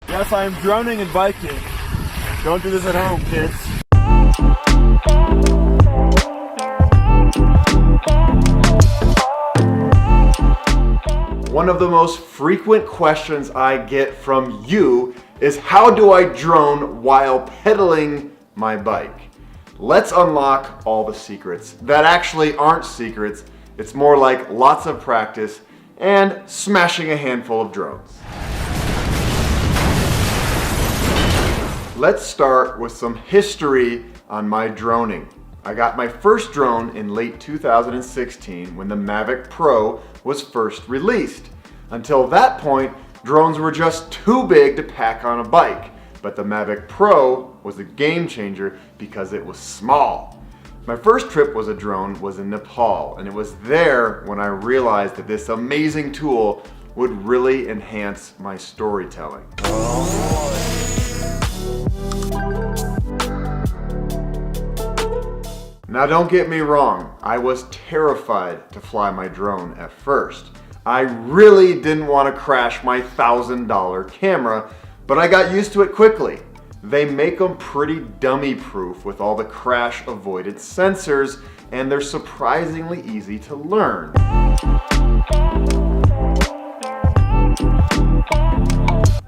Yes, I am droning and biking. Don't do this at home, kids. One of the most frequent questions I get from you is how do I drone while pedaling my bike? Let's unlock all the secrets that actually aren't secrets. It's more like lots of practice and smashing a handful of drones. Let's start with some history on my droning. I got my first drone in late 2016 when the Mavic Pro was first released. Until that point, drones were just too big to pack on a bike, but the Mavic Pro was a game changer because it was small. My first trip was a drone was in Nepal, and it was there when I realized that this amazing tool would really enhance my storytelling. Now don't get me wrong, I was terrified to fly my drone at first. I really didn't want to crash my $1,000 camera, but I got used to it quickly. They make them pretty dummy-proof with all the crash-avoided sensors, and they're surprisingly easy to learn.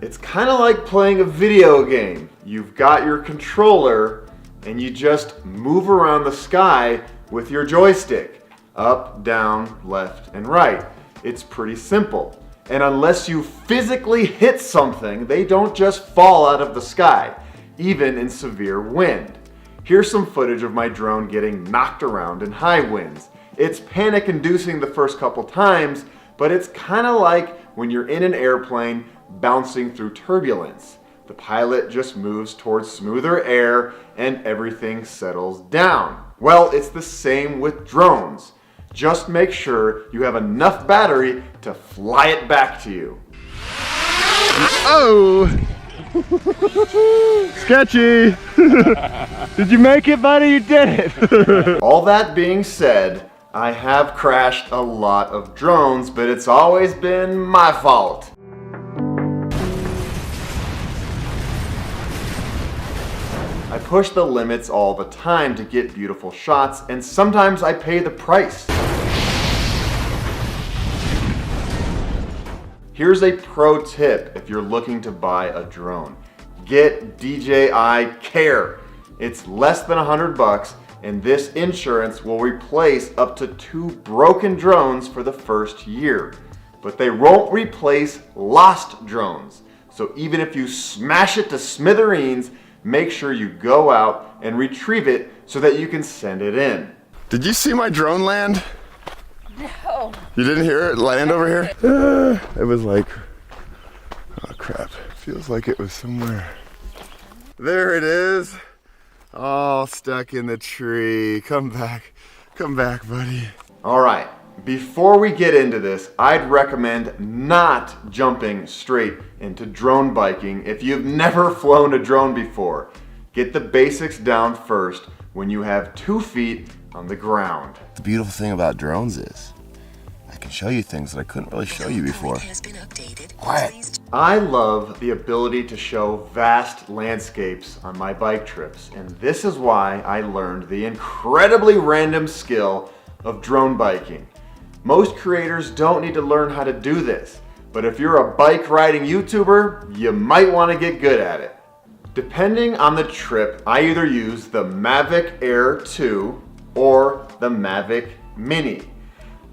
It's kind of like playing a video game. You've got your controller, and you just move around the sky with your joystick. Up, down, left, and right. It's pretty simple. And unless you physically hit something, they don't just fall out of the sky, even in severe wind. Here's some footage of my drone getting knocked around in high winds. It's panic-inducing the first couple times, but it's kind of like when you're in an airplane bouncing through turbulence. The pilot just moves towards smoother air and everything settles down. Well, it's the same with drones. Just make sure you have enough battery to fly it back to you. Oh! Sketchy! Did you make it, buddy? You did it! All that being said, I have crashed a lot of drones, but it's always been my fault. I push the limits all the time to get beautiful shots, and sometimes I pay the price. Here's a pro tip if you're looking to buy a drone. Get DJI Care. It's less than $100, and this insurance will replace up to 2 broken drones for the first year. But they won't replace lost drones. So even if you smash it to smithereens, make sure you go out and retrieve it so that you can send it in. Did you see my drone land? No. You didn't hear it land over here? It was like, oh crap, feels like it was somewhere. There it is, all stuck in the tree. Come back, buddy. All right, before we get into this, I'd recommend not jumping straight into drone biking if you've never flown a drone before. Get the basics down first when you have 2 feet on the ground. The beautiful thing about drones is I can show you things that I couldn't really show you before. Quiet. I love the ability to show vast landscapes on my bike trips, and this is why I learned the incredibly random skill of drone biking. Most creators don't need to learn how to do this, but if you're a bike riding YouTuber, you might want to get good at it. Depending on the trip, I either use the Mavic Air 2 or the Mavic Mini.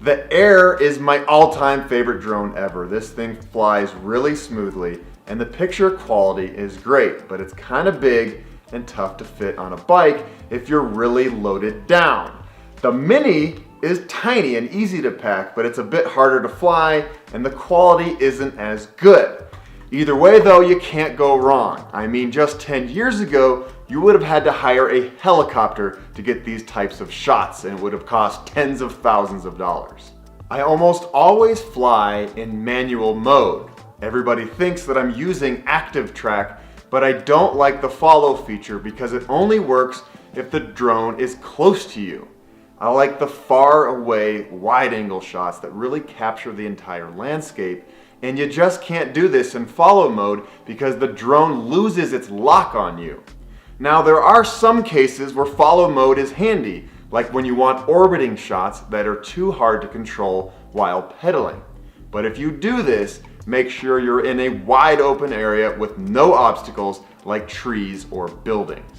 The Air is my all-time favorite drone ever. This thing flies really smoothly and the picture quality is great, but it's kind of big and tough to fit on a bike if you're really loaded down. The Mini is tiny and easy to pack, but it's a bit harder to fly and the quality isn't as good. Either way though, you can't go wrong. I mean, just 10 years ago, you would have had to hire a helicopter to get these types of shots, and it would have cost tens of thousands of dollars. I almost always fly in manual mode. Everybody thinks that I'm using active track, but I don't like the follow feature because it only works if the drone is close to you. I like the far away, wide angle shots that really capture the entire landscape, And you just can't do this in follow mode because the drone loses its lock on you. Now there are some cases where follow mode is handy, like when you want orbiting shots that are too hard to control while pedaling. But if you do this, make sure you're in a wide open area with no obstacles like trees or buildings.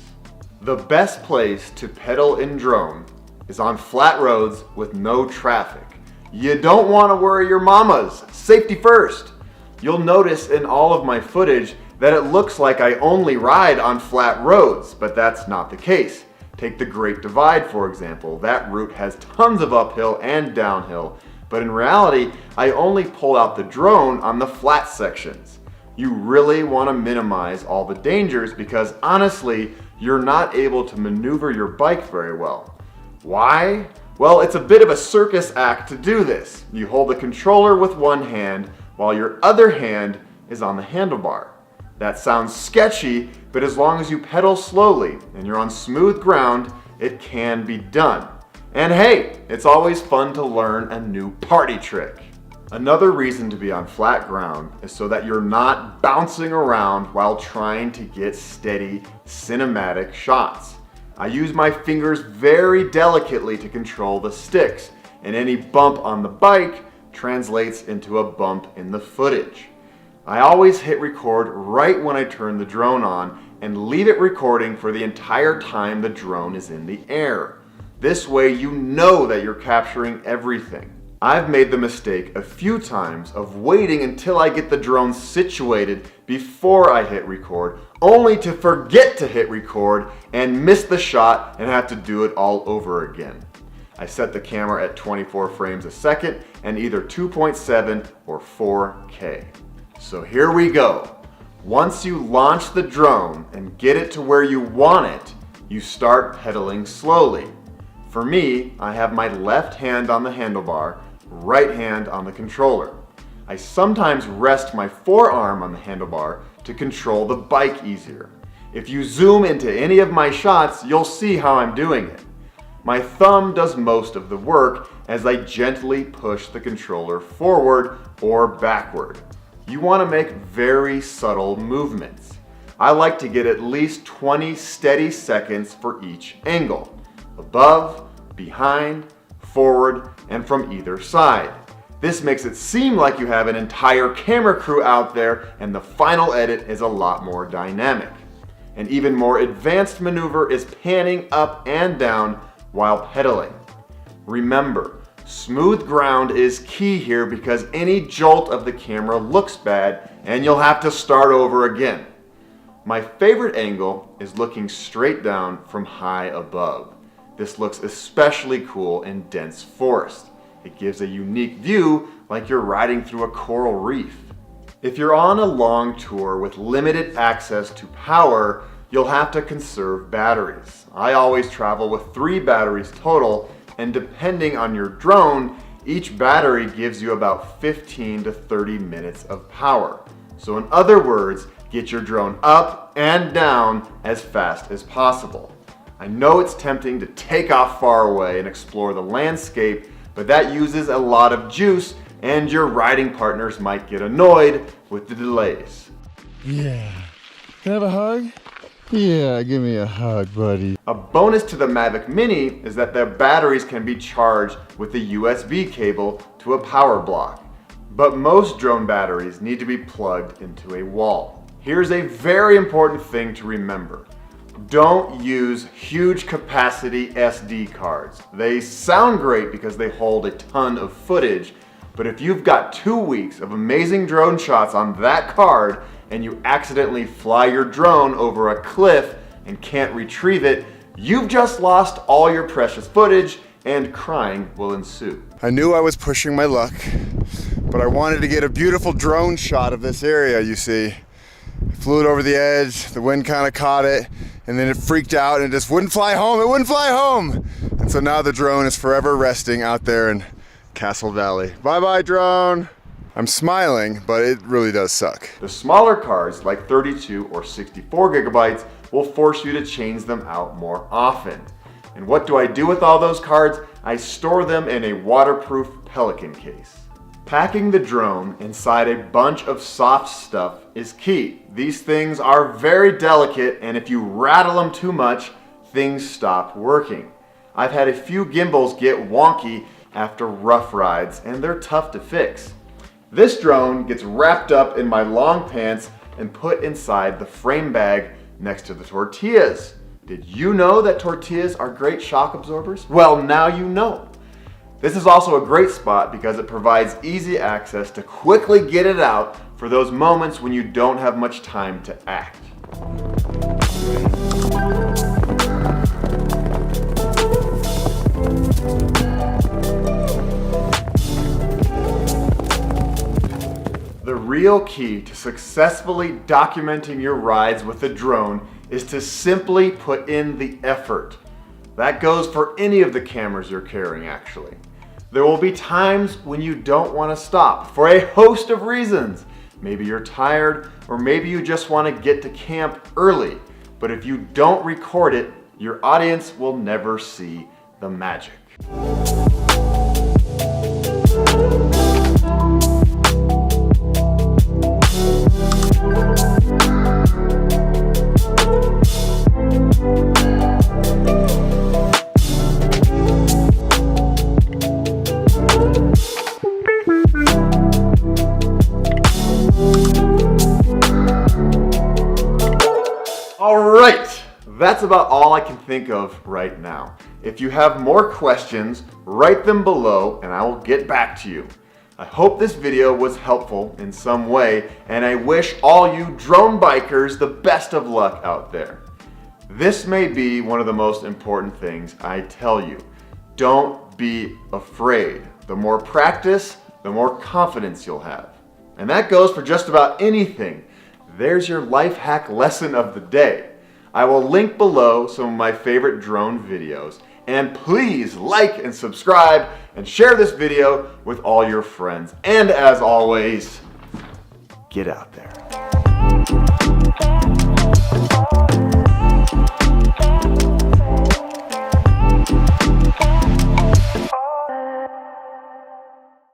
The best place to pedal in drone is on flat roads with no traffic. You don't want to worry your mamas. Safety first. You'll notice in all of my footage that it looks like I only ride on flat roads, but that's not the case. Take the Great Divide, for example. That route has tons of uphill and downhill, but in reality, I only pull out the drone on the flat sections. You really want to minimize all the dangers because honestly, you're not able to maneuver your bike very well. Why? Well, it's a bit of a circus act to do this. You hold the controller with one hand while your other hand is on the handlebar. That sounds sketchy, but as long as you pedal slowly and you're on smooth ground, it can be done. And hey, it's always fun to learn a new party trick. Another reason to be on flat ground is so that you're not bouncing around while trying to get steady cinematic shots. I use my fingers very delicately to control the sticks, and any bump on the bike translates into a bump in the footage. I always hit record right when I turn the drone on and leave it recording for the entire time the drone is in the air. This way you know that you're capturing everything. I've made the mistake a few times of waiting until I get the drone situated before I hit record, only to forget to hit record and miss the shot and have to do it all over again. I set the camera at 24 frames a second and either 2.7 or 4K. So here we go. Once you launch the drone and get it to where you want it, you start pedaling slowly. For me, I have my left hand on the handlebar, right hand on the controller. I sometimes rest my forearm on the handlebar to control the bike easier. If you zoom into any of my shots, you'll see how I'm doing it. My thumb does most of the work as I gently push the controller forward or backward. You want to make very subtle movements. I like to get at least 20 steady seconds for each angle. Above, behind, forward, and from either side. This makes it seem like you have an entire camera crew out there, and the final edit is a lot more dynamic. An even more advanced maneuver is panning up and down while pedaling. Remember, smooth ground is key here because any jolt of the camera looks bad and you'll have to start over again. My favorite angle is looking straight down from high above. This looks especially cool in dense forest. It gives a unique view like you're riding through a coral reef. If you're on a long tour with limited access to power, you'll have to conserve batteries. I always travel with 3 batteries total, and depending on your drone, each battery gives you about 15 to 30 minutes of power. So in other words, get your drone up and down as fast as possible. I know it's tempting to take off far away and explore the landscape, but that uses a lot of juice and your riding partners might get annoyed with the delays. Yeah. Can I have a hug? Yeah, give me a hug, buddy. A bonus to the Mavic Mini is that their batteries can be charged with a USB cable to a power block. But most drone batteries need to be plugged into a wall. Here's a very important thing to remember. Don't use huge capacity SD cards. They sound great because they hold a ton of footage, but if you've got 2 weeks of amazing drone shots on that card and you accidentally fly your drone over a cliff and can't retrieve it, you've just lost all your precious footage and crying will ensue. I knew I was pushing my luck, but I wanted to get a beautiful drone shot of this area, you see. I flew it over the edge, the wind kind of caught it, and then it freaked out and it just wouldn't fly home. It wouldn't fly home! And so now the drone is forever resting out there in Castle Valley. Bye-bye, drone! I'm smiling, but it really does suck. The smaller cards, like 32 or 64 gigabytes, will force you to change them out more often. And what do I do with all those cards? I store them in a waterproof Pelican case. Packing the drone inside a bunch of soft stuff is key. These things are very delicate, and if you rattle them too much, things stop working. I've had a few gimbals get wonky after rough rides, and they're tough to fix. This drone gets wrapped up in my long pants and put inside the frame bag next to the tortillas. Did you know that tortillas are great shock absorbers? Well, now you know. This is also a great spot because it provides easy access to quickly get it out for those moments when you don't have much time to act. The real key to successfully documenting your rides with a drone is to simply put in the effort. That goes for any of the cameras you're carrying, actually. There will be times when you don't want to stop for a host of reasons. Maybe you're tired, or maybe you just want to get to camp early. But if you don't record it, your audience will never see the magic. Alright, that's about all I can think of right now. If you have more questions, write them below and I will get back to you. I hope this video was helpful in some way, and I wish all you drone bikers the best of luck out there. This may be one of the most important things I tell you. Don't be afraid. The more practice, the more confidence you'll have. And that goes for just about anything. There's your life hack lesson of the day. I will link below some of my favorite drone videos. And please like and subscribe and share this video with all your friends. And as always, get out there.